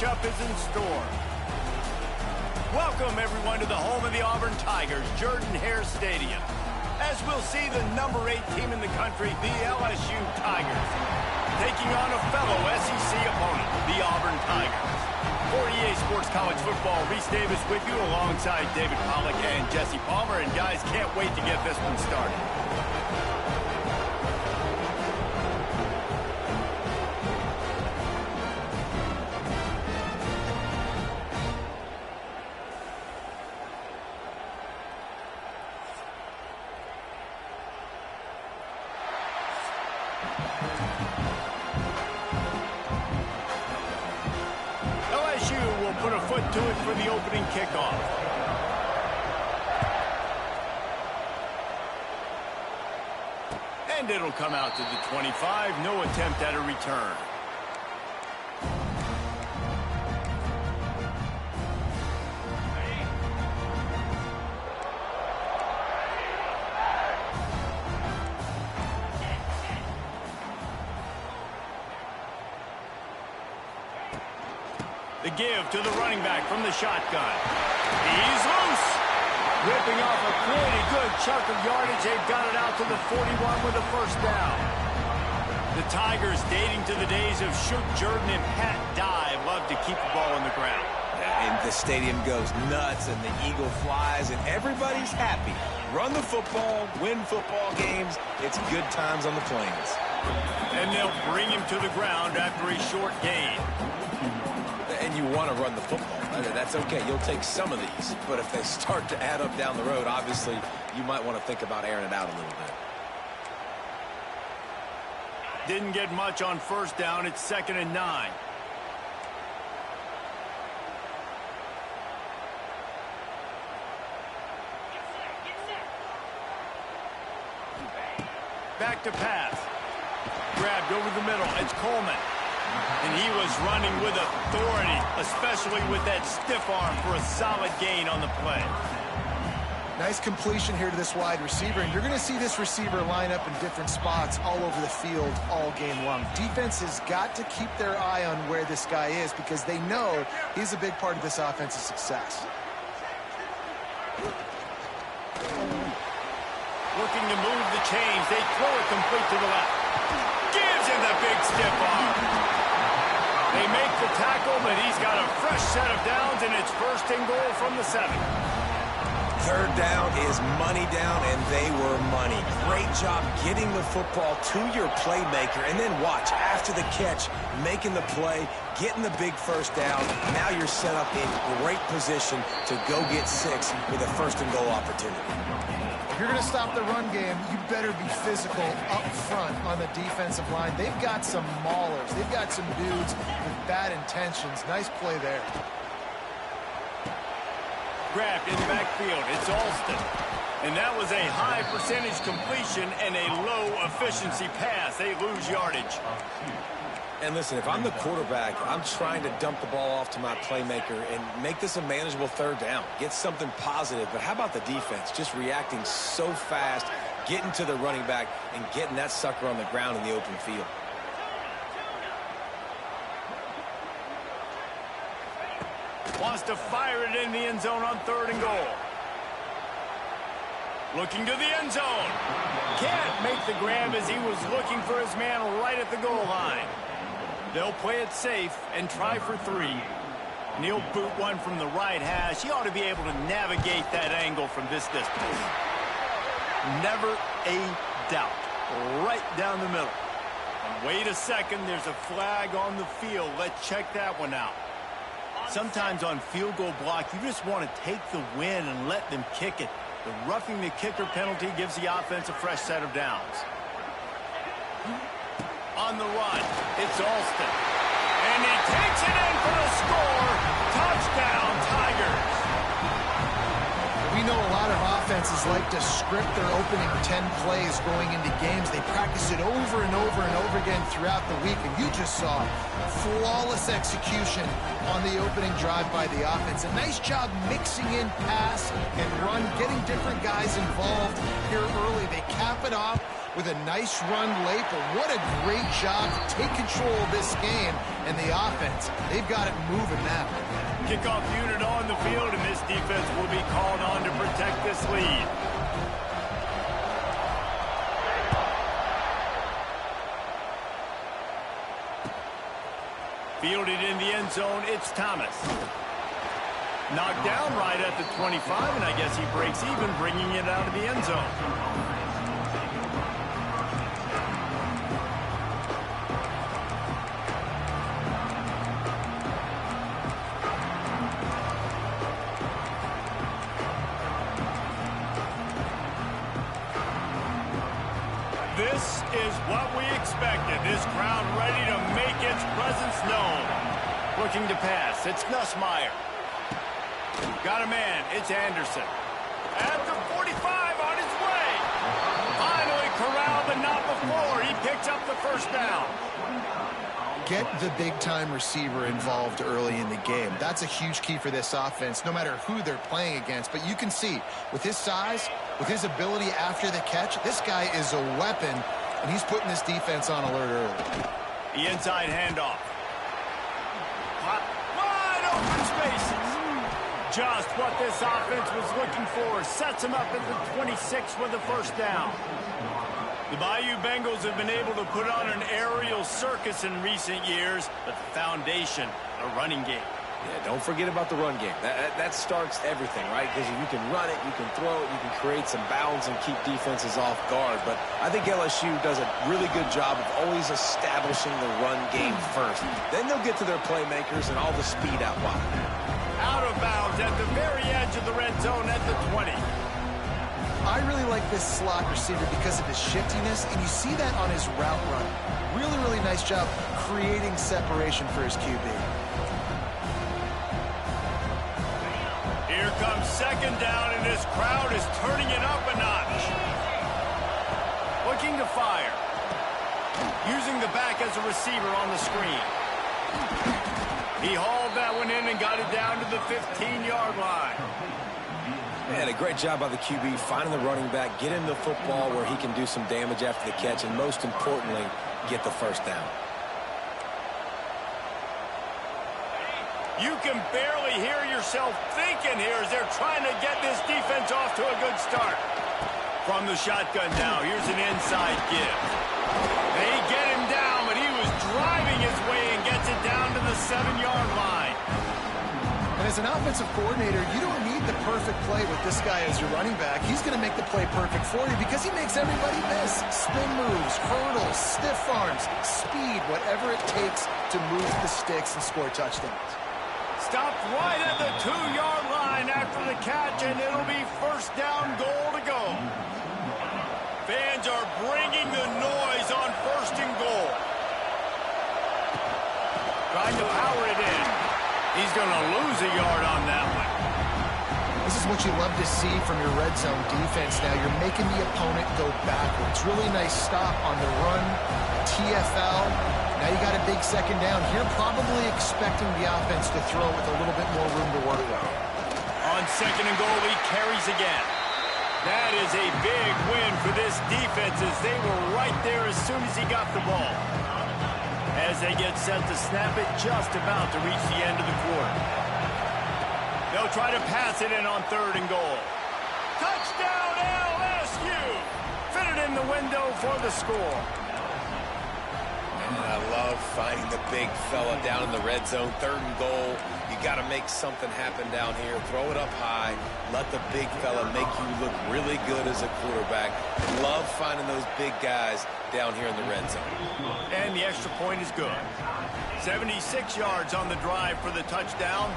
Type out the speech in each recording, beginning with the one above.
matchup is in store. Welcome, everyone, to the home of the Auburn Tigers, Jordan-Hare Stadium. As we'll see the number 8 team in the country, the LSU Tigers, taking on a fellow SEC opponent, the Auburn Tigers. For EA Sports College Football, Reese Davis with you alongside David Pollack and Jesse Palmer. And guys, can't wait to get this one started. LSU will put a foot to it for the opening kickoff. And it'll come out to the 25. No attempt at a return. The give to the running back from the shotgun. He's loose. Ripping off a pretty good chunk of yardage. They've got it out to the 41 with a first down. The Tigers, dating to the days of Shook Jordan and Pat Dye, love to keep the ball on the ground. And the stadium goes nuts, and the eagle flies, and everybody's happy. Run the football, win football games. It's good times on the plains. And they'll bring him to the ground after a short gain. And you want to run the football. That's okay. You'll take some of these. But if they start to add up down the road, obviously, you might want to think about airing it out a little bit. Didn't get much on first down. It's 2nd and 9. Back to pass. Grabbed over the middle. It's Coleman. And he was running with authority, especially with that stiff arm for a solid gain on the play. Nice completion here to this wide receiver, and you're going to see this receiver line up in different spots all over the field all game long. Defense has got to keep their eye on where this guy is because they know he's a big part of this offense's success. Looking to move the chains. They throw it complete to the left. Gives him the big stiff arm. They make the tackle, but he's got a fresh set of downs, and it's 1st and goal from the 7. 3rd down is money down, and they were money. Great job getting the football to your playmaker, and then watch, after the catch, making the play, getting the big 1st down. Now you're set up in great position to go get 6 with a 1st and goal opportunity. If you're going to stop the run game, you better be physical up front on the defensive line. They've got some maulers. They've got some dudes with bad intentions. Nice play there. Grabbed in the backfield. It's Alston. And that was a high percentage completion and a low efficiency pass. They lose yardage. And listen, if I'm the quarterback, I'm trying to dump the ball off to my playmaker and make this a manageable 3rd down. Get something positive. But how about the defense? Just reacting so fast, getting to the running back, and getting that sucker on the ground in the open field. Wants to fire it in the end zone on 3rd and goal. Looking to the end zone. Can't make the grab as he was looking for his man right at the goal line. They'll play it safe and try for 3. And he'll boot one from the right hash. He ought to be able to navigate that angle from this distance. Never a doubt. Right down the middle. And wait a second, there's a flag on the field. Let's check that one out. Sometimes on field goal block, you just want to take the win and let them kick it. The roughing the kicker penalty gives the offense a fresh set of downs. On the run, it's Alston. And he takes it in for the score. Touchdown, Tigers. We know a lot of defenses like to script their opening 10 plays going into games. They practice it over and over and over again throughout the week, and you just saw flawless execution on the opening drive by the offense. A nice job mixing in pass and run, getting different guys involved here early. They cap it off with a nice run late, but what a great job to take control of this game. And the offense, they've got it moving now. Kickoff unit on the field, and this defense will be called on to protect this lead. Fielded in the end zone, it's Thomas. Knocked down right at the 25, and I guess he breaks even, bringing it out of the end zone. This is what we expected. This crowd ready to make its presence known. Looking to pass. It's Nussmeier. Got a man. It's Anderson. At the 45 on his way. Finally corralled, but not before. He picks up the first down. Get the big-time receiver involved early in the game. That's a huge key for this offense, no matter who they're playing against. But you can see, with his size, with his ability after the catch, this guy is a weapon, and he's putting this defense on alert early. The inside handoff. Wide open spaces. Just what this offense was looking for. Sets him up at the 26 with the first down. The Bayou Bengals have been able to put on an aerial circus in recent years, but the foundation, the running game. Yeah, don't forget about the run game. That starts everything, right? Because if you can run it, you can throw it, you can create some bounds and keep defenses off guard. But I think LSU does a really good job of always establishing the run game first. Then they'll get to their playmakers and all the speed out wide. Out of bounds at the very edge of the red zone at the 20. I really like this slot receiver because of his shiftiness, and you see that on his route run. Really, really nice job creating separation for his QB. Here comes second down, and this crowd is turning it up a notch. Looking to fire. Using the back as a receiver on the screen. He hauled that one in and got it down to the 15-yard line. Man, a great job by the QB finding the running back, get him the football where he can do some damage after the catch, and most importantly, get the first down. You can barely hear yourself thinking here as they're trying to get this defense off to a good start. From the shotgun now, here's an inside give. They get him down, but he was driving his way and gets it down to the 7-yard line. And as an offensive coordinator, you don't need the perfect play with this guy as your running back. He's going to make the play perfect for you because he makes everybody miss. Spin moves, hurdles, stiff arms, speed, whatever it takes to move the sticks and score touchdowns. Stopped right at the 2-yard line after the catch, and it'll be first down goal to go. Fans are bringing the noise on first and goal. Trying to power it in. He's going to lose a yard on that one. This is what you love to see from your red zone defense now. You're making the opponent go backwards. Really nice stop on the run, TFL. Now you got a big second down here, probably expecting the offense to throw with a little bit more room to work with. On second and goal, he carries again. That is a big win for this defense as they were right there as soon as he got the ball. As they get set to snap it, just about to reach the end of the quarter. They'll try to pass it in on third and goal. Touchdown LSU! Fitted in the window for the score. And I love finding the big fella down in the red zone. Third and goal. You got to make something happen down here. Throw it up high. Let the big fella make you look really good as a quarterback. Love finding those big guys down here in the red zone. And the extra point is good. 76 yards on the drive for the touchdown.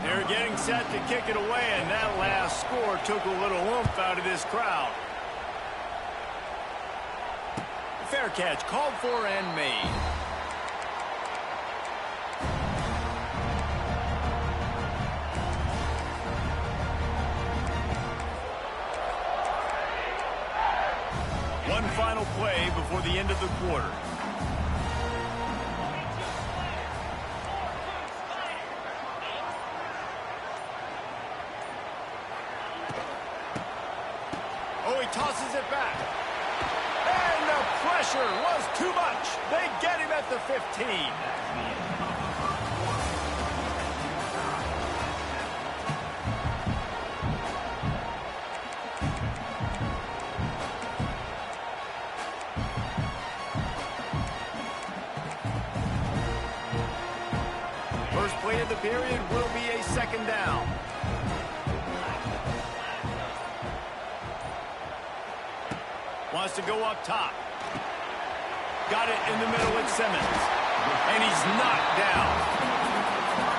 They're getting set to kick it away, and that last score took a little oomph out of this crowd. Fair catch called for and made. One final play before the end of the quarter. Oh, he tosses it back. And the pressure was too much. They get him at the 15. First play of the period will be a second down. Wants to go up top. Got it in the middle with Simmons. And he's knocked down.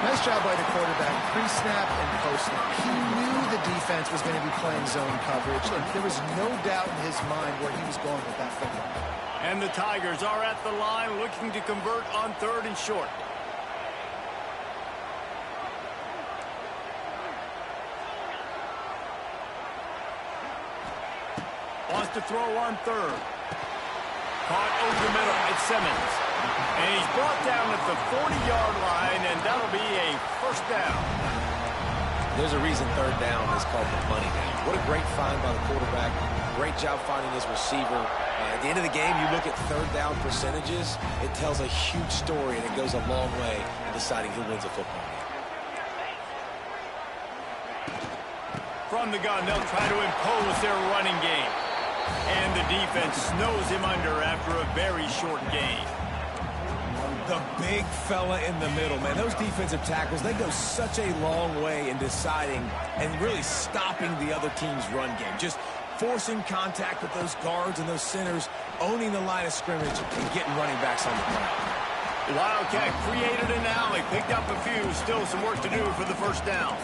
Nice job by the quarterback, pre-snap and post-snap. He knew the defense was going to be playing zone coverage, and there was no doubt in his mind where he was going with that football. And the Tigers are at the line looking to convert on 3rd and short. Wants to throw on 3rd. Caught over the middle. It's Simmons. And he's brought down at the 40-yard line, and that'll be a first down. There's a reason 3rd down is called the money down. What a great find by the quarterback. Great job finding his receiver. At the end of the game, you look at 3rd down percentages. It tells a huge story, and it goes a long way in deciding who wins a football game. From the gun, they'll try to impose their running game. And the defense snows him under after a very short game. The big fella in the middle, man. Those defensive tackles, they go such a long way in deciding and really stopping the other team's run game. Just forcing contact with those guards and those centers, owning the line of scrimmage, and getting running backs on the ground. The Wildcat created an alley, picked up a few, still some work to do for the first down.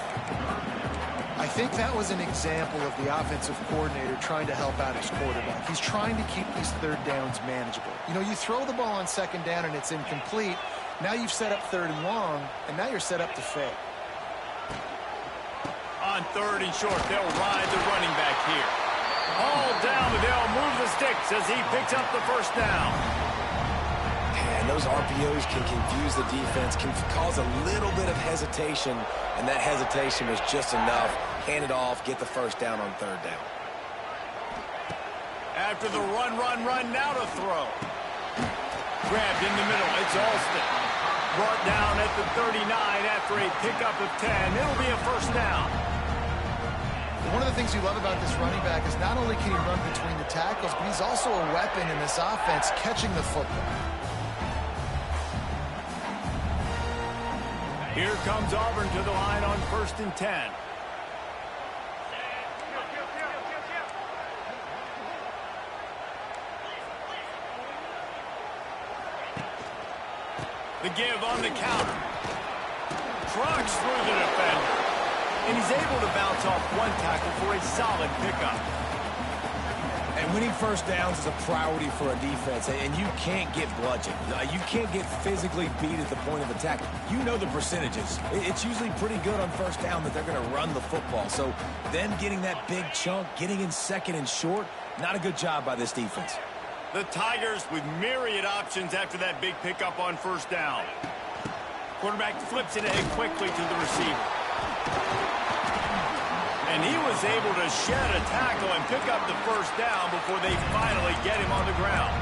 I think that was an example of the offensive coordinator trying to help out his quarterback. He's trying to keep these 3rd downs manageable. You know, you throw the ball on 2nd down and it's incomplete. Now you've set up 3rd and long, and now you're set up to fail. On 3rd and short, they'll ride the running back here. All down, but they'll move the sticks as he picks up the first down. And those RPOs can confuse the defense, can cause a little bit of hesitation, and that hesitation was just enough. Hand it off, get the first down on 3rd down. After the run, now to throw. Grabbed in the middle, it's Alston. Brought down at the 39 after a pickup of 10. It'll be a first down. One of the things you love about this running back is not only can he run between the tackles, but he's also a weapon in this offense catching the football. Here comes Auburn to the line on 1st and 10. The give on the counter. Trucks through the defender. And he's able to bounce off one tackle for a solid pickup. And winning first downs is a priority for a defense, and you can't get bludgeoned. You can't get physically beat at the point of attack. You know the percentages. It's usually pretty good on first down that they're going to run the football. So them getting that big chunk, getting in 2nd and short, not a good job by this defense. The Tigers with myriad options after that big pickup on first down. Quarterback flips it ahead quickly to the receiver. And he was able to shed a tackle and pick up the first down before they finally get him on the ground.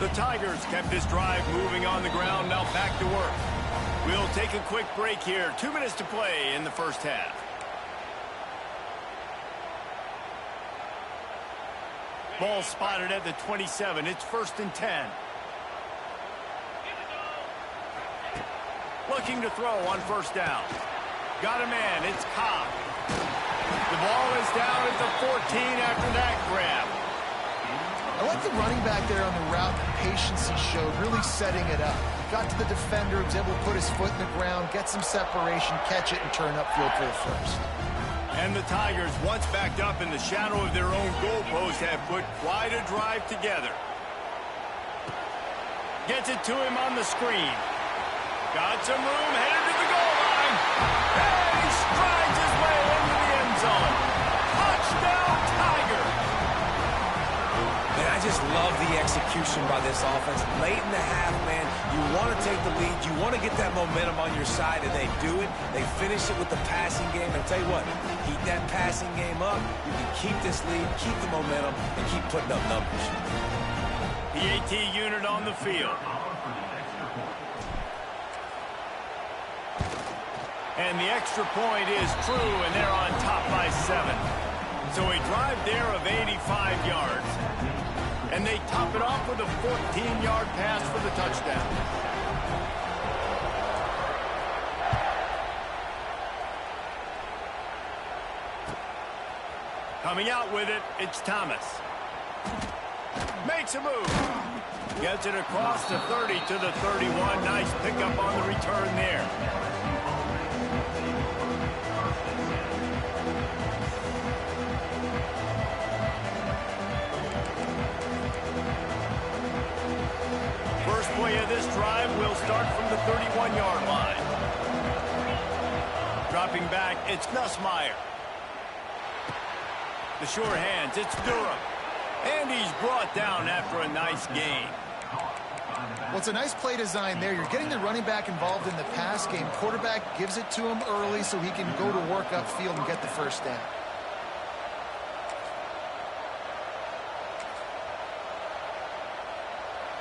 The Tigers kept this drive moving on the ground, now back to work. We'll take a quick break here. 2 minutes to play in the first half. Ball spotted at the 27. It's 1st and 10. Looking to throw on first down. Got a man. It's Cobb. The ball is down at the 14 after that grab. I like the running back there on the route, the patience he showed, really setting it up. Got to the defender, was able to put his foot in the ground, get some separation, catch it, and turn upfield for the first. And the Tigers, once backed up in the shadow of their own goalpost, have put quite a drive together. Gets it to him on the screen. Got some room, headed to And he strides his way into the end zone. Touchdown, Tiger. Man, I just love the execution by this offense. Late in the half, man, you want to take the lead. You want to get that momentum on your side, and they do it. They finish it with the passing game. And tell you what, keep that passing game up. You can keep this lead, keep the momentum, and keep putting up numbers. The AT unit on the field. And the extra point is true, and they're on top by 7. So a drive there of 85 yards. And they top it off with a 14-yard pass for the touchdown. Coming out with it, it's Thomas. Makes a move. Gets it across the 30 to the 31. Nice pickup on the return there. First play of this drive will start from the 31-yard line. Dropping back, it's Nussmeier. The sure hands, it's Durham. And he's brought down after a nice gain. Well, it's a nice play design there. You're getting the running back involved in the pass game. Quarterback gives it to him early so he can go to work upfield and get the first down.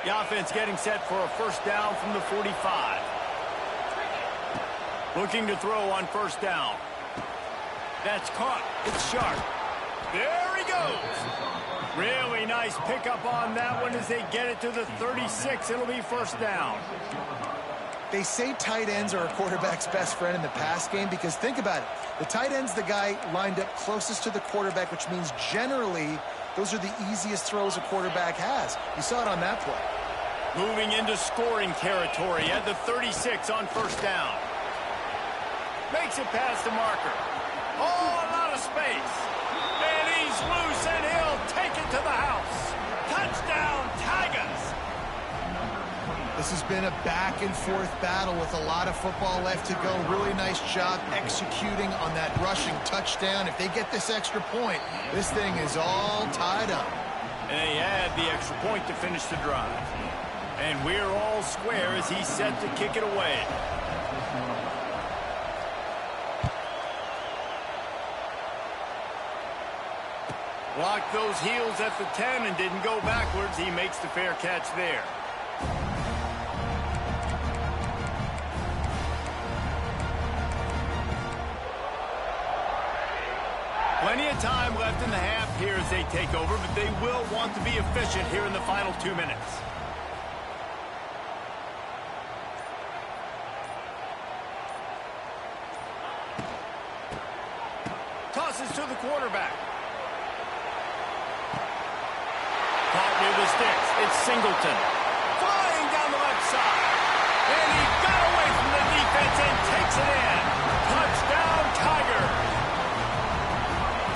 The offense getting set for a first down from the 45. Looking to throw on first down. That's caught. It's Sharp. There he goes. Really nice pickup on that one as they get it to the 36. It'll be first down. They say tight ends are a quarterback's best friend in the pass game because think about it. The tight end's the guy lined up closest to the quarterback, which means generally those are the easiest throws a quarterback has. You saw it on that play. Moving into scoring territory at the 36 on first down. Makes it past the marker. Oh, a lot of space. And he's loose, and he'll take it to the house. Touchdown, Tigers. This has been a back-and-forth battle with a lot of football left to go. Really nice job executing on that rushing touchdown. If they get this extra point, this thing is all tied up. And they add the extra point to finish the drive. And we're all square as he's set to kick it away. Blocked those heels at the 10 and didn't go backwards. He makes the fair catch there. Plenty of time left in the half here as they take over, but they will want to be efficient here in the final 2 minutes. Tosses to the quarterback. Caught near the sticks. It's Singleton. Flying down the left side. And he got away from the defense and takes it in. Touchdown, Tiger.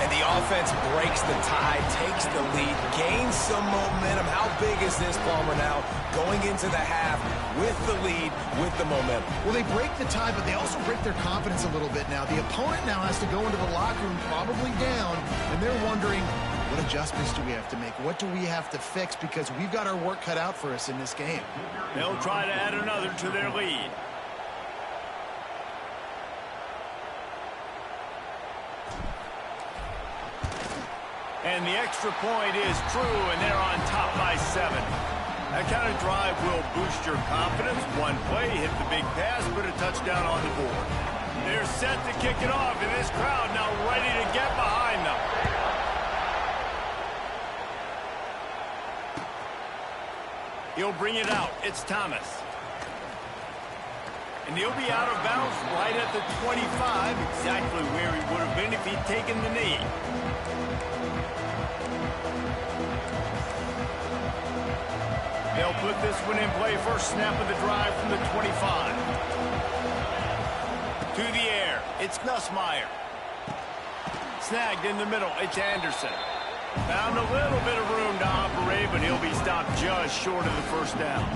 And the offense breaks the tie, takes the lead, gains some momentum. How big is this, Palmer, now? Going into the half with the lead, with the momentum. Well, they break the tie, but they also break their confidence a little bit now. The opponent now has to go into the locker room probably down, and they're wondering, what adjustments do we have to make? What do we have to fix? Because we've got our work cut out for us in this game. They'll try to add another to their lead. And the extra point is true, and they're on top by 7. That kind of drive will boost your confidence. One play, hit the big pass, put a touchdown on the board. They're set to kick it off, and this crowd now ready to get behind them. He'll bring it out. It's Thomas. And he'll be out of bounds right at the 25, exactly where he would have been if he'd taken the knee. They'll put this one in play. First snap of the drive from the 25. To the air. It's Nussmeier. Snagged in the middle. It's Anderson. Found a little bit of room to operate, but he'll be stopped just short of the first down.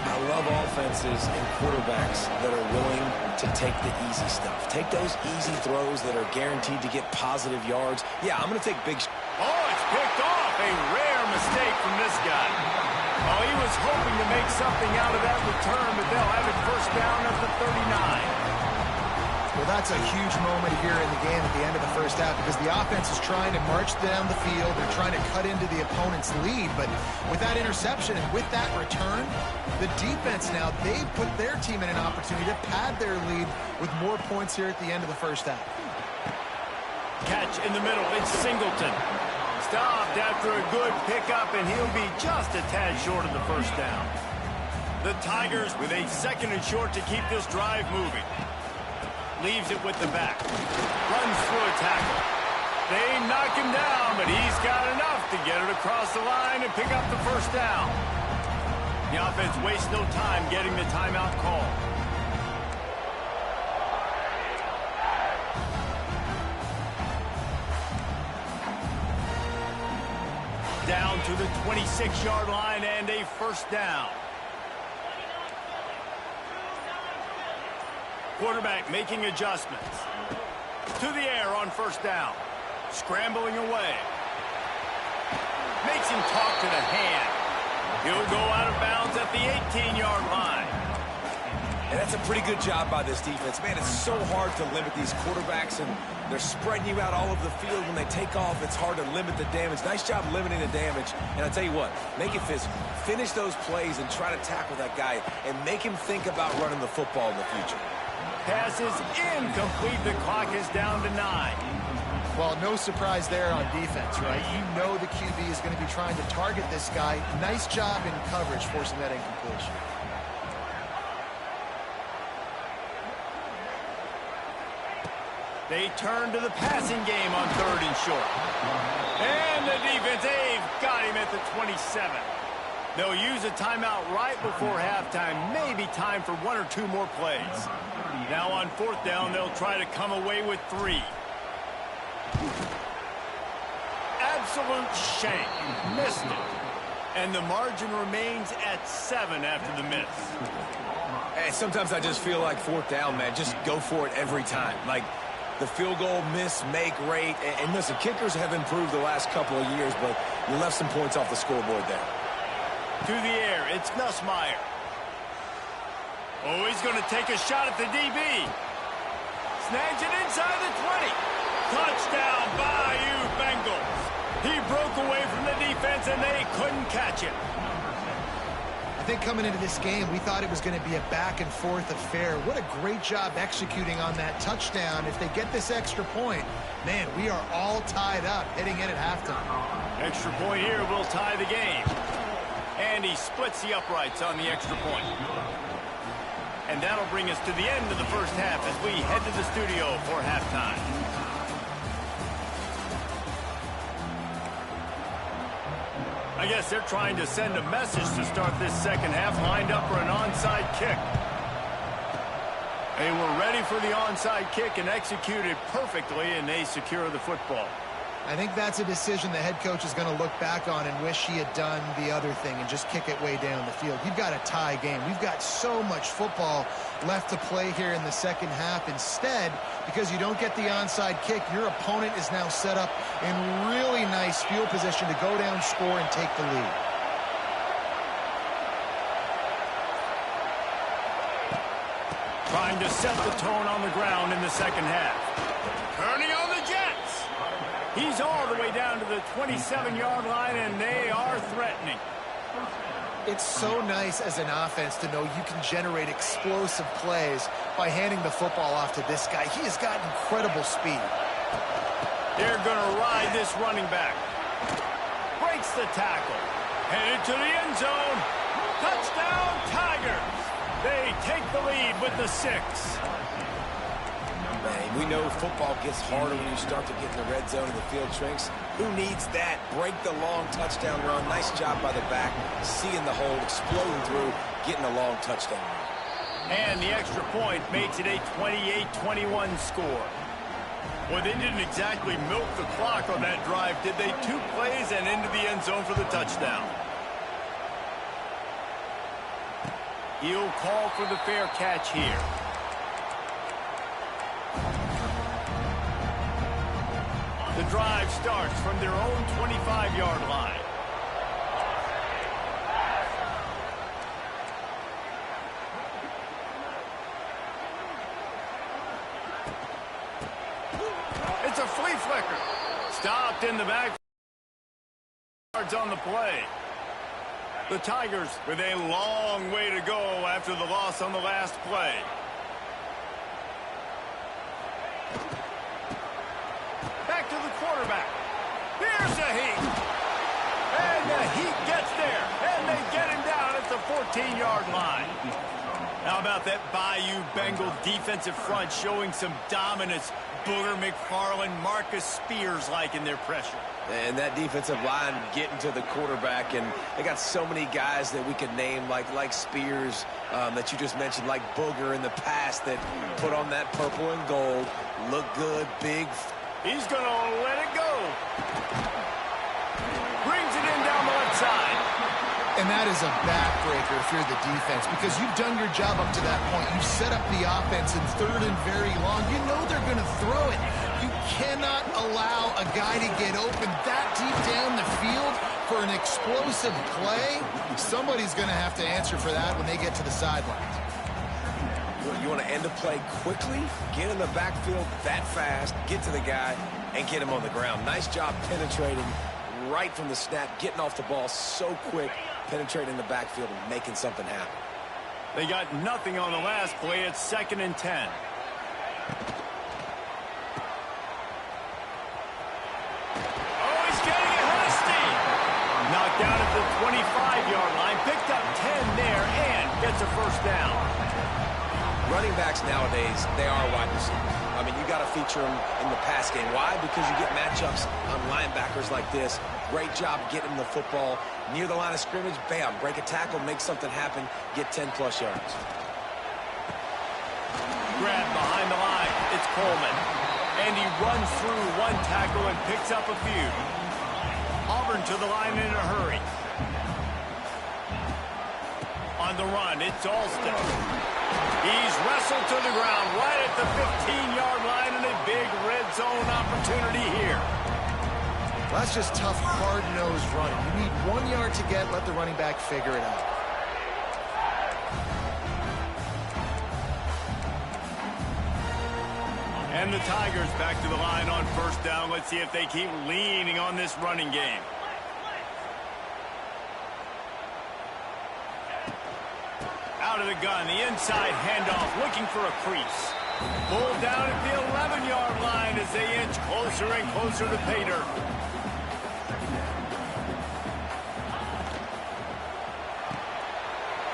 I love offenses and quarterbacks that are willing to take the easy stuff. Take those easy throws that are guaranteed to get positive yards. Yeah, I'm going to take big... Oh, it's picked off. A rare mistake from this guy. Oh, he was hoping to make something out of that return, but they'll have it first down at the 39. Well, that's a huge moment here in the game at the end of the first half because the offense is trying to march down the field. They're trying to cut into the opponent's lead. But with that interception and with that return, the defense now, they put their team in an opportunity to pad their lead with more points here at the end of the first half. Catch in the middle. It's Singleton. Stopped after a good pickup, and he'll be just a tad short of the first down. The Tigers with a second and short to keep this drive moving. Leaves it with the back. Runs through a tackle. They knock him down, but he's got enough to get it across the line and pick up the first down. The offense wastes no time getting the timeout call. Down to the 26-yard line and a first down. Quarterback making adjustments. To the air on first down. Scrambling away. Makes him talk to the hand. He'll go out of bounds at the 18-yard line. And that's a pretty good job by this defense. Man, it's so hard to limit these quarterbacks, and they're spreading you out all over the field. When they take off, it's hard to limit the damage. Nice job limiting the damage. And I'll tell you what, make it physical. Finish those plays and try to tackle that guy and make him think about running the football in the future. Pass is incomplete. The clock is down to 9. Well, no surprise there on defense, right? You know the QB is going to be trying to target this guy. Nice job in coverage forcing that incompletion. They turn to the passing game on third and short. And the defense, they've got him at the 27. They'll use a timeout right before halftime. Maybe time for one or two more plays. Now on fourth down, they'll try to come away with 3. Absolute shank. Missed it. And the margin remains at 7 after the miss. Hey, sometimes I just feel like fourth down, man. Just go for it every time. Like the field goal miss, make rate. And listen, kickers have improved the last couple of years, but you left some points off the scoreboard there. To the air, it's Nussmeier. Oh, he's going to take a shot at the DB. Snags it inside the 20. Touchdown, Bayou Bengals. He broke away from the defense, and they couldn't catch him. I think coming into this game, we thought it was going to be a back-and-forth affair. What a great job executing on that touchdown. If they get this extra point, man, we are all tied up heading in at halftime. Extra point here will tie the game. And he splits the uprights on the extra point. And that'll bring us to the end of the first half as we head to the studio for halftime. I guess they're trying to send a message to start this second half, lined up for an onside kick. They were ready for the onside kick and executed perfectly, and they secure the football. I think that's a decision the head coach is going to look back on and wish he had done the other thing and just kick it way down the field. You've got a tie game. We've got so much football left to play here in the second half. Instead, because you don't get the onside kick, your opponent is now set up in really nice field position to go down, score, and take the lead. Trying to set the tone on the ground in the second half. Turning on the Jets. He's all the way down to the 27-yard line, and they are threatening. It's so nice as an offense to know you can generate explosive plays by handing the football off to this guy. He has got incredible speed. They're going to ride this running back. Breaks the tackle. Headed to the end zone. Touchdown, Tigers. They take the lead with the 6. Man, we know football gets harder when you start to get in the red zone and the field shrinks. Who needs that? Break the long touchdown run. Nice job by the back. Seeing the hole, exploding through, getting a long touchdown run. And the extra point makes it a 28-21 score. Well, they didn't exactly milk the clock on that drive, did they? 2 plays and into the end zone for the touchdown. He'll call for the fair catch here. The drive starts from their own 25-yard line. It's a flea flicker. Stopped in the back. Yards on the play. The Tigers with a long way to go after the loss on the last play. Back to the quarterback. Here's the Heat. And the Heat gets there. And they get him down at the 14-yard line. How about that Bayou Bengal defensive front showing some dominance? Booger McFarland, Marcus Spears-like in their pressure. And that defensive line getting to the quarterback, and they got so many guys that we could name like Spears that you just mentioned, like Booger in the past that put on that purple and gold, look good, big. He's going to let it go. Brings it in down the left side. And that is a backbreaker if you're the defense, because you've done your job up to that point. You've set up the offense in third and very long. You know they're going to throw it. You cannot allow a guy to get open that deep down the field for an explosive play. Somebody's going to have to answer for that when they get to the sidelines. You want to end the play quickly, get in the backfield that fast, get to the guy, and get him on the ground. Nice job penetrating right from the snap, getting off the ball so quick, penetrating the backfield and making something happen. They got nothing on the last play. It's 2nd and 10. Oh, he's getting ahead of steam. Knocked down at the 25-yard line. Picked up 10 there and gets a first down. Running backs nowadays, they are wide receivers. I mean, you got to feature them in the pass game. Why? Because you get matchups on linebackers like this. Great job getting the football near the line of scrimmage. Bam, break a tackle, make something happen, get 10-plus yards. Grab behind the line. It's Coleman. And he runs through one tackle and picks up a few. Auburn to the line in a hurry. On the run, it's Alston. He's wrestled to the ground right at the 15-yard line, and a big red zone opportunity here. Well, that's just tough, hard-nosed running. You need 1 yard to get, let the running back figure it out. And the Tigers back to the line on first down. Let's see if they keep leaning on this running game. Out of the gun, the inside handoff, looking for a crease. Pulled down at the 11-yard line as they inch closer and closer to pay dirt.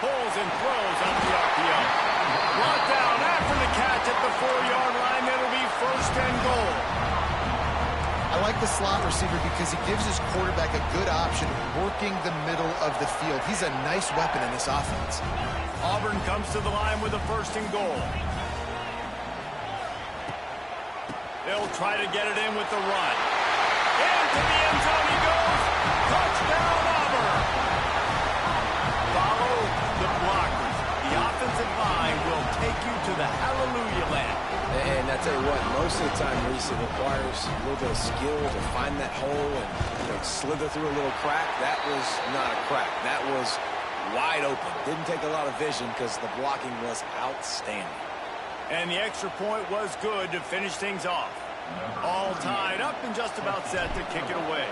Pulls and throws off the RPO. Brought down after the catch at the 4-yard line. That'll be 1st and goal. I like the slot receiver because he gives his quarterback a good option working the middle of the field. He's a nice weapon in this offense. Auburn comes to the line with a 1st and goal. They'll try to get it in with the run. Into the end zone he goes. Touchdown, Auburn. Follow the blockers. The offensive line will take you to the hallelujah land. And I tell you what, most of the time, Reese, it requires a little bit of skill to find that hole and slither through a little crack. That was not a crack. That was wide open. Didn't take a lot of vision because the blocking was outstanding. And the extra point was good to finish things off. All tied up and just about set to kick it away.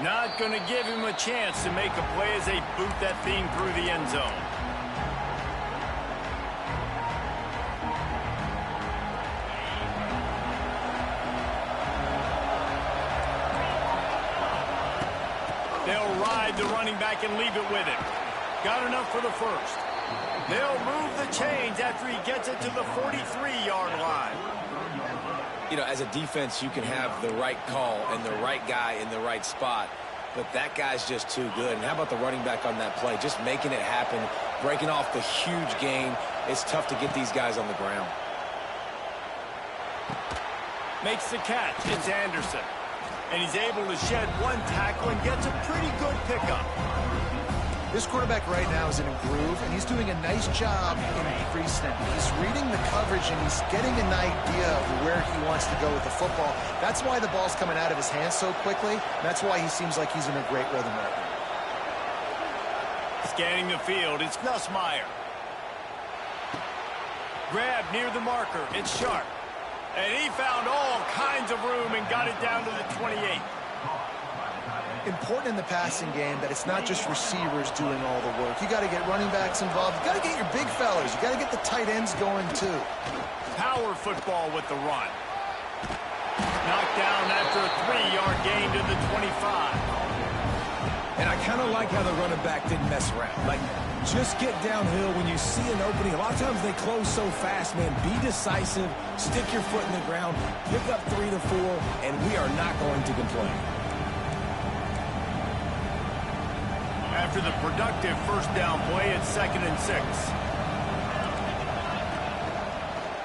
Not going to give him a chance to make a play as they boot that thing through the end zone. They'll ride the running back and leave it with him. Got enough for the first. They'll move the chains after he gets it to the 43-yard line. You know, as a defense, you can have the right call and the right guy in the right spot, but that guy's just too good. And how about the running back on that play? Just making it happen, breaking off the huge gain. It's tough to get these guys on the ground. Makes the catch. It's Anderson. And he's able to shed one tackle and gets a pretty good pickup. This quarterback right now is in a groove, and he's doing a nice job in pre-snap. He's reading the coverage, and he's getting an idea of where he wants to go with the football. That's why the ball's coming out of his hands so quickly. That's why he seems like he's in a great rhythm right now. Scanning the field, it's Nussmeier. Grab near the marker, it's Sharp. And he found all kinds of room and got it down to the 28. Important in the passing game that it's not just receivers doing all the work. You got to get running backs involved. You got to get your big fellas. You got to get the tight ends going too. Power football with the run. Knocked down after a 3-yard gain to the 25. And I kind of like how the running back didn't mess around. Like, just get downhill when you see an opening. A lot of times they close so fast, man. Be decisive, stick your foot in the ground, pick up 3 to 4, and we are not going to complain. After the productive first down play, it's 2nd and 6.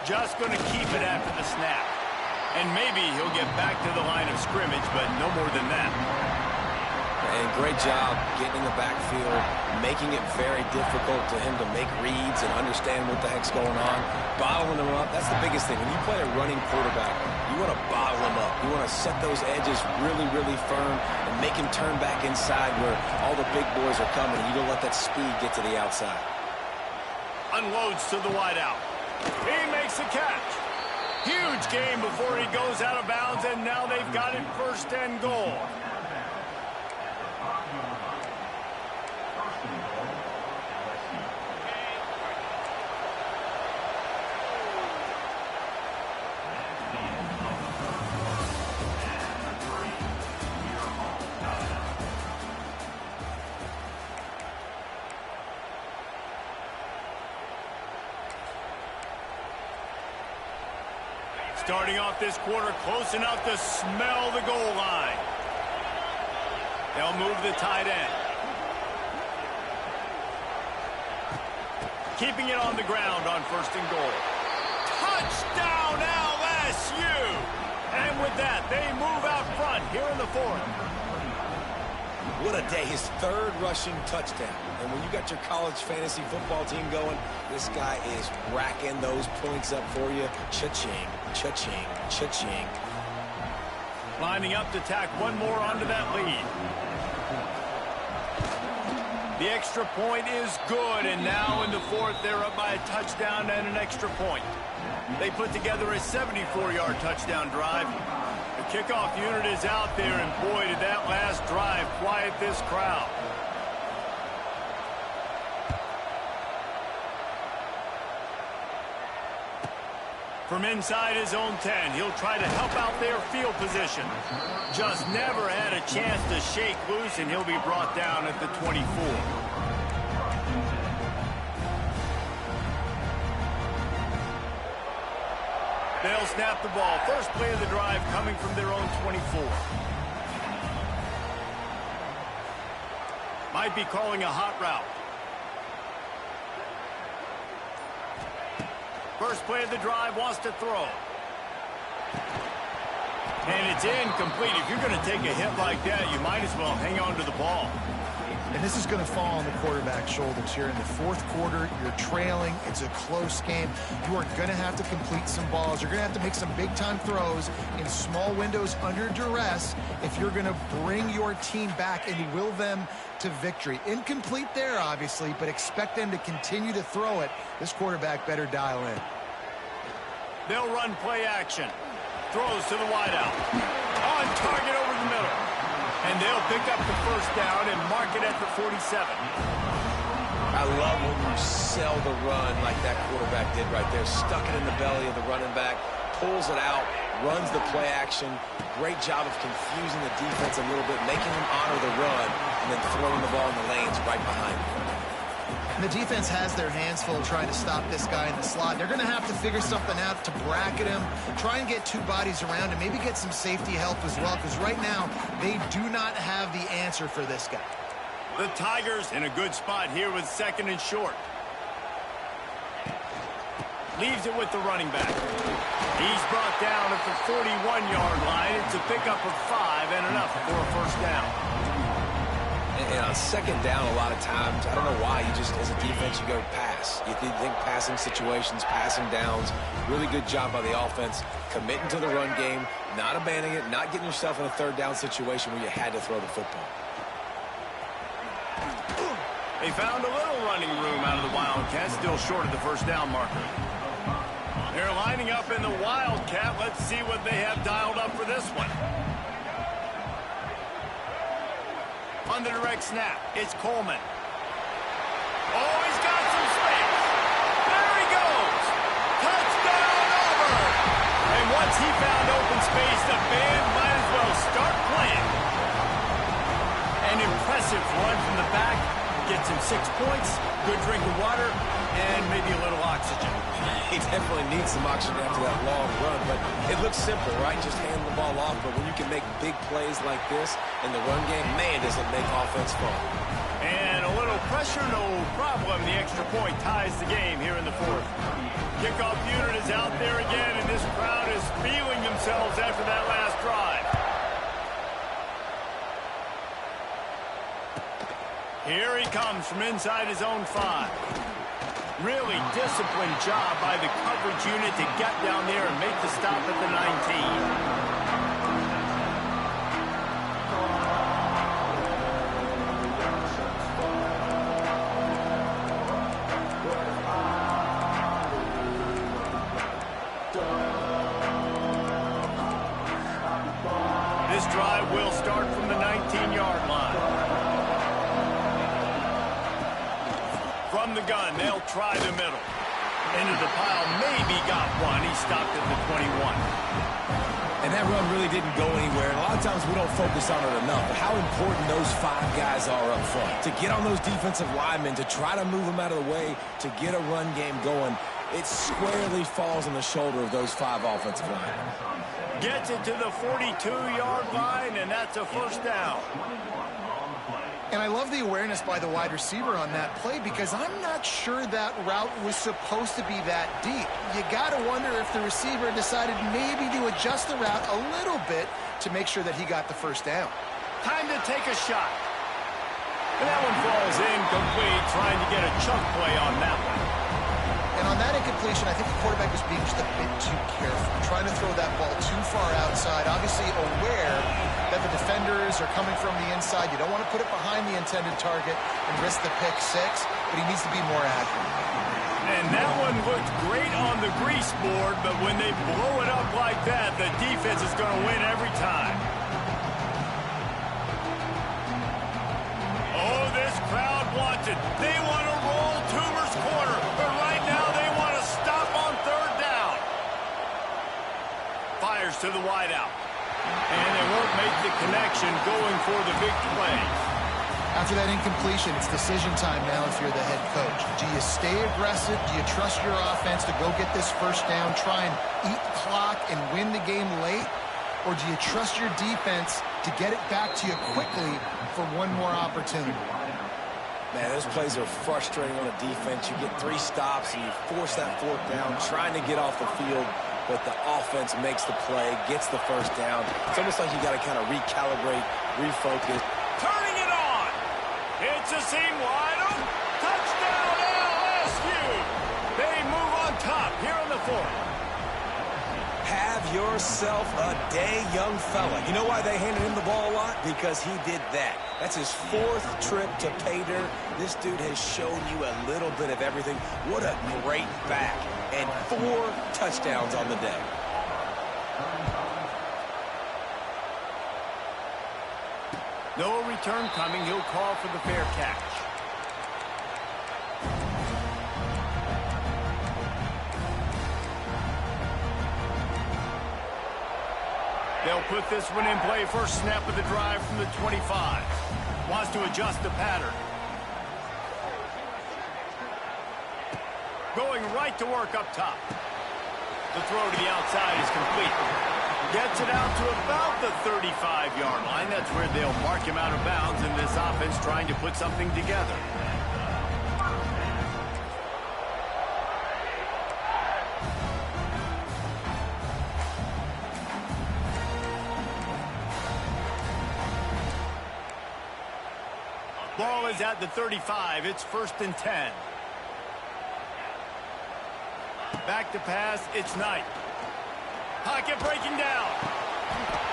Just going to keep it after the snap. And maybe he'll get back to the line of scrimmage, but no more than that. And great job getting in the backfield, making it very difficult to him to make reads and understand what the heck's going on. Bottling him up, that's the biggest thing. When you play a running quarterback, you want to bottle him up. You want to set those edges really, really firm and make him turn back inside where all the big boys are coming. You don't let that speed get to the outside. Unloads to the wideout. He makes the catch. Huge gain before he goes out of bounds, and now they've got it 1st and goal. Starting off this quarter close enough to smell the goal line. They'll move the tight end. Keeping it on the ground on 1st and goal. Touchdown LSU! And with that, they move out front here in the 4th. What a day. His 3rd rushing touchdown. And when you got your college fantasy football team going, this guy is racking those points up for you. Cha-ching, cha-ching, cha-ching. Lining up to tack one more onto that lead. The extra point is good, and now in the 4th, they're up by a touchdown and an extra point. They put together a 74-yard touchdown drive. The kickoff unit is out there, and boy, did that last drive quiet this crowd. From inside his own 10, he'll try to help out their field position. Just never had a chance to shake loose, and he'll be brought down at the 24. They'll snap the ball. First play of the drive coming from their own 24. Might be calling a hot route. First play of the drive, wants to throw. And it's incomplete. If you're going to take a hit like that, you might as well hang on to the ball. And this is going to fall on the quarterback's shoulders here in the 4th quarter. You're trailing. It's a close game. You are going to have to complete some balls. You're going to have to make some big-time throws in small windows under duress if you're going to bring your team back and will them to victory. Incomplete there, obviously, but expect them to continue to throw it. This quarterback better dial in. They'll run play action. Throws to the wideout. On target over the middle. And they'll pick up the 1st down and mark it at the 47. I love when you sell the run like that quarterback did right there. Stuck it in the belly of the running back, pulls it out, runs the play action. Great job of confusing the defense a little bit, making them honor the run, and then throwing the ball in the lanes right behind him. And the defense has their hands full trying to stop this guy in the slot. They're going to have to figure something out to bracket him, try and get 2 bodies around him, maybe get some safety help as well, because right now they do not have the answer for this guy. The Tigers in a good spot here with 2nd and short. Leaves it with the running back. He's brought down at the 41-yard line. It's a pickup of 5 and enough for a first down. And on second down, a lot of times, I don't know why, you just, as a defense, you go pass. You think passing situations, passing downs. Really good job by the offense, committing to the run game, not abandoning it, not getting yourself in a third down situation where you had to throw the football. They found a little running room out of the Wildcats, still short of the first down marker. They're lining up in the Wildcat. Let's see what they have dialed up for this one. On the direct snap, it's Coleman. Oh, he's got some space. There he goes. Touchdown, Auburn. And once he found open space, the band might as well start playing. An impressive run from the back. Gets him 6 points, good drink of water, and maybe a little oxygen. He definitely needs some oxygen after that long run, but it looks simple, right? Just hand the ball off, but when you can make big plays like this in the run game, man, does it make offense fun. And a little pressure, no problem. The extra point ties the game here in the fourth. Kickoff unit is out there again, and this crowd is feeling themselves after that last drive. Here he comes from inside his own 5. Really disciplined job by the coverage unit to get down there and make the stop at the 19. This drive will start from the 19-yard line. From the gun, they'll try the middle. Into the pile, maybe got one. He stopped at the 21. And that run really didn't go anywhere. And a lot of times we don't focus on it enough. But how important those 5 guys are up front. To get on those defensive linemen, to try to move them out of the way, to get a run game going, it squarely falls on the shoulder of those 5 offensive linemen. Gets it to the 42-yard line, and that's a first down. And I love the awareness by the wide receiver on that play because I'm not sure that route was supposed to be that deep. You got to wonder if the receiver decided maybe to adjust the route a little bit to make sure that he got the first down. Time to take a shot. And that one falls incomplete, trying to get a chunk play on that one. And on that incompletion, I think the quarterback was being just a bit too careful, trying to throw that ball too far outside, obviously aware that the defenders are coming from the inside. You don't want to put it behind the intended target and risk the pick 6, but he needs to be more accurate. And that one looked great on the grease board, but when they blow it up like that, the defense is going to win every time. Oh, this crowd wants it. They want to roll Toomer's corner, but right now they want to stop on third down. Fires to the wideout. And they won't make the connection going for the big play. After that incompletion, it's decision time now if you're the head coach. Do you stay aggressive? Do you trust your offense to go get this first down, try and eat the clock and win the game late? Or do you trust your defense to get it back to you quickly for one more opportunity? Man, those plays are frustrating on a defense. You get 3 stops and you force that 4th down, trying to get off the field. But the offense makes the play, gets the first down. It's almost like you got to kind of recalibrate, refocus. Turning it on. It's a seam wide open. Touchdown LSU. They move on top here in the 4th. Have yourself a day, young fella. You know why they handed him the ball a lot? Because he did that. That's his 4th trip to pay dirt. This dude has shown you a little bit of everything. What a great back. And 4 touchdowns on the day. No return coming. He'll call for the fair catch. They'll put this one in play. First snap of the drive from the 25. Wants to adjust the pattern. Going right to work up top. The throw to the outside is complete. Gets it out to about the 35-yard line. That's where they'll mark him out of bounds, and this offense trying to put something together. Ball is at the 35. It's 1st and 10. Back to pass. It's Knight. Pocket breaking down.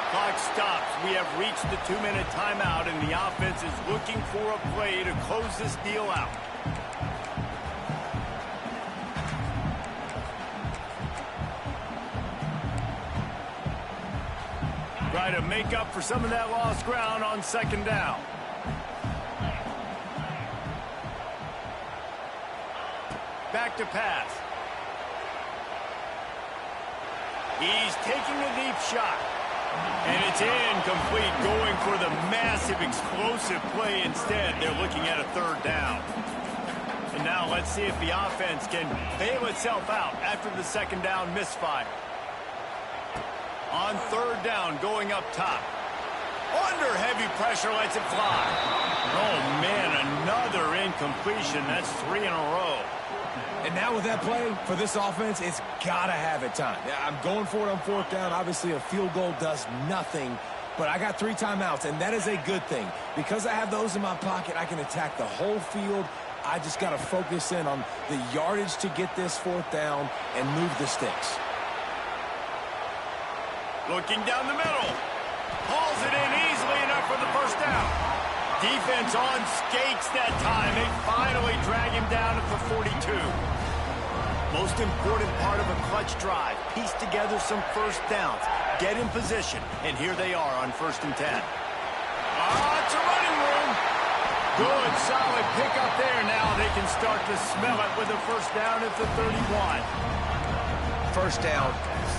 Clock stops. We have reached the 2-minute timeout, and the offense is looking for a play to close this deal out. Try to make up for some of that lost ground on 2nd down. Back to pass. He's taking a deep shot. And it's incomplete, going for the massive, explosive play instead. They're looking at a 3rd down. And now let's see if the offense can bail itself out after the 2nd down misfire. On 3rd down, going up top. Under heavy pressure, lets it fly. Oh, man, another incompletion. That's 3 in a row. And now with that play, for this offense, it's got to have it time. Yeah, I'm going for it on 4th down. Obviously, a field goal does nothing, but I got 3 timeouts, and that is a good thing. Because I have those in my pocket, I can attack the whole field. I just got to focus in on the yardage to get this 4th down and move the sticks. Looking down the middle. Hauls it in easily enough for the 1st down. Defense on skates that time. They finally drag him down at the 42. Most important part of a clutch drive. Piece together some 1st downs. Get in position. And here they are on 1st and 10. It's a running room. Good, solid pickup there. Now they can start to smell it with a 1st down at the 31. 1st down,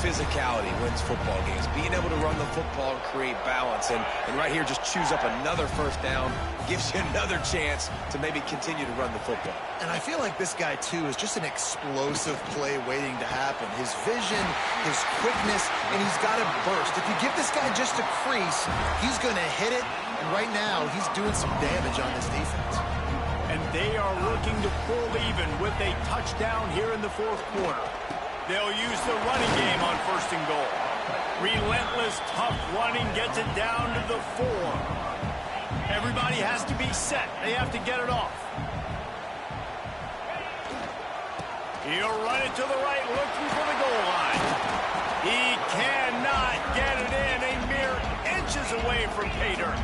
physicality wins football games. Being able to run the football and create balance. And right here, just choose up another 1st down. Gives you another chance to maybe continue to run the football. And I feel like this guy, too, is just an explosive play waiting to happen. His vision, his quickness, and he's got a burst. If you give this guy just a crease, he's going to hit it. And right now, he's doing some damage on this defense. And they are looking to pull even with a touchdown here in the 4th quarter. They'll use the running game on 1st and goal. Relentless, tough running gets it down to the 4. Everybody has to be set. They have to get it off. He'll run it to the right, looking for the goal line. He cannot get it in. A mere inches away from pay dirt.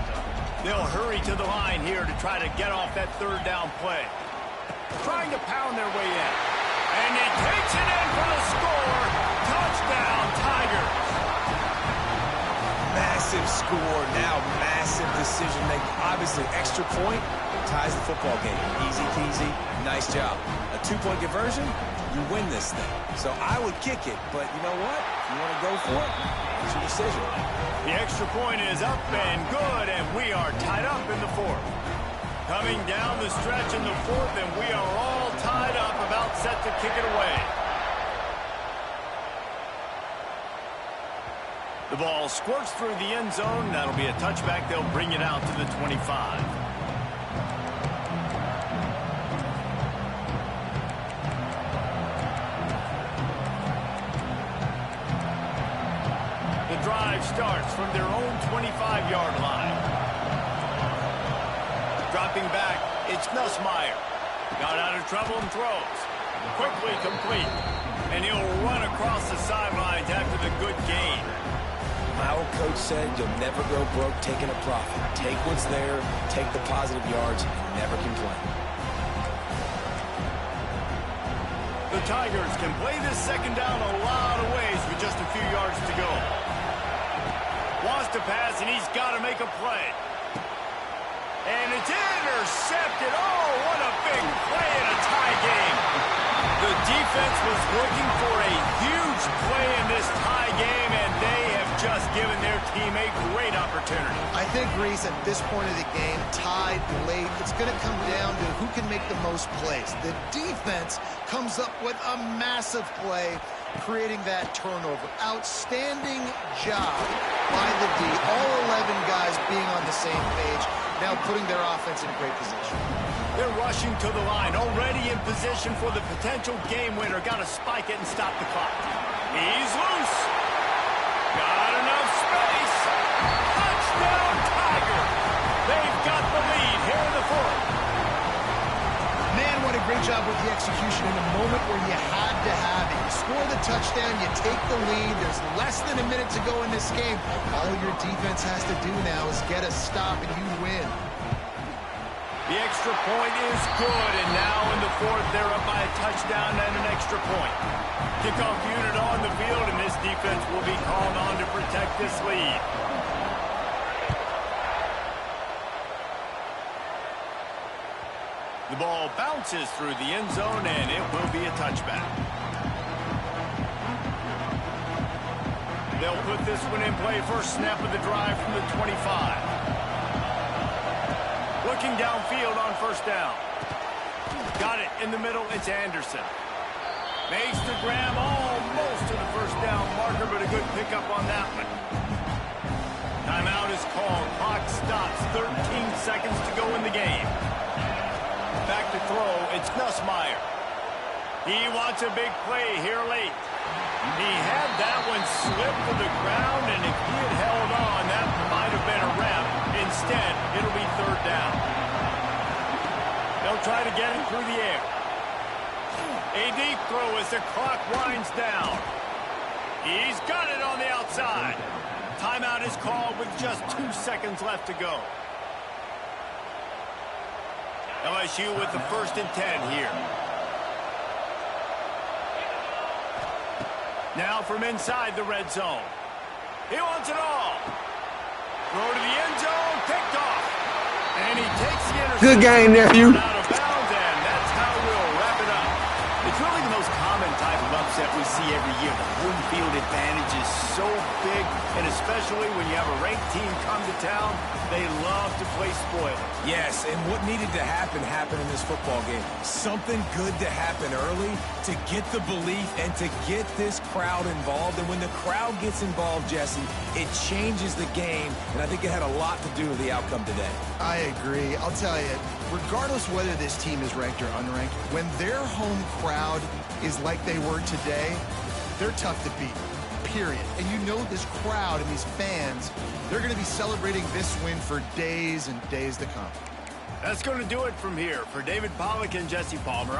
They'll hurry to the line here to try to get off that 3rd down play. Trying to pound their way in. And he takes it in for the score. Touchdown, Tigers. Massive score, now massive decision making. Obviously, extra point ties the football game. Easy peasy, nice job. A 2-point conversion, you win this thing. So I would kick it, but you know what? If you want to go for it, it's your decision. The extra point is up and good, and we are tied up in the 4th. Coming down the stretch in the 4th, and we are all tied up, about set to kick it away. The ball squirts through the end zone. That'll be a touchback. They'll bring it out to the 25. The drive starts from their own 25-yard line. Dropping back, it's Nussmeier. Got out of trouble and throws. Quickly complete. And he'll run across the sidelines after the good gain. My old coach said you'll never go broke taking a profit. Take what's there, take the positive yards, and never complain. The Tigers can play this 2nd down a lot of ways with just a few yards to go. Wants to pass, and he's got to make a play. And it's intercepted. Oh, what a big play in a tie game. The defense was looking for a huge play in this tie game, and they have just given their team a great opportunity. I think, Reese, at this point of the game, tied late, it's going to come down to who can make the most plays. The defense comes up with a massive play, creating that turnover. Outstanding job by the D. All 11 guys being on the same page, now putting their offense in a great position. They're rushing to the line, already in position for the potential game winner. Got to spike it and stop the clock. He's loose. Got enough space. Touchdown, Tigers. They've got the lead here in the 4th. great job with the execution in a moment where you had to have it. You score the touchdown, you take the lead. There's less than a minute to go in this game. All your defense has to do now is get a stop, and you win. The extra point is good, and now in the fourth, they're up by a touchdown and an extra point. Kickoff unit on the field, and this defense will be called on to protect this lead. The ball bounces through the end zone, and it will be a touchback. They'll put this one in play first snap of the drive from the 25. Looking downfield on first down. Got it in the middle. It's Anderson. Makes the grab almost to the first down marker, but a good pickup on that one. Timeout is called. Clock stops. 13 seconds to go in the game. Back to throw. It's Nussmeier. He wants a big play here late. He had that one slip to the ground, and if he had held on, that might have been a wrap. Instead, it'll be third down. They'll try to get him through the air. A deep throw as the clock winds down. He's got it on the outside. Timeout is called with just 2 seconds left to go. LSU with the 1st and 10 here. Now from inside the red zone. He wants it all. Throw to the end zone, picked off. And he takes the interception. Good game, nephew. Out of bounds, and that's how we'll wrap it up. It's really the most common type of upset we see every year. The home field advantage is so big, and especially when you have a ranked team come to town, they love to play spoiler. Yes, and what needed to happen happened in this football game. Something good to happen early to get the belief and to get this crowd involved. And when the crowd gets involved, Jesse, it changes the game, and I think it had a lot to do with the outcome today. I agree. I'll tell you, regardless whether this team is ranked or unranked, when their home crowd is like they were today, they're tough to beat, period. And you know this crowd and these fans, they're going to be celebrating this win for days and days to come. That's going to do it from here. For David Pollack and Jesse Palmer,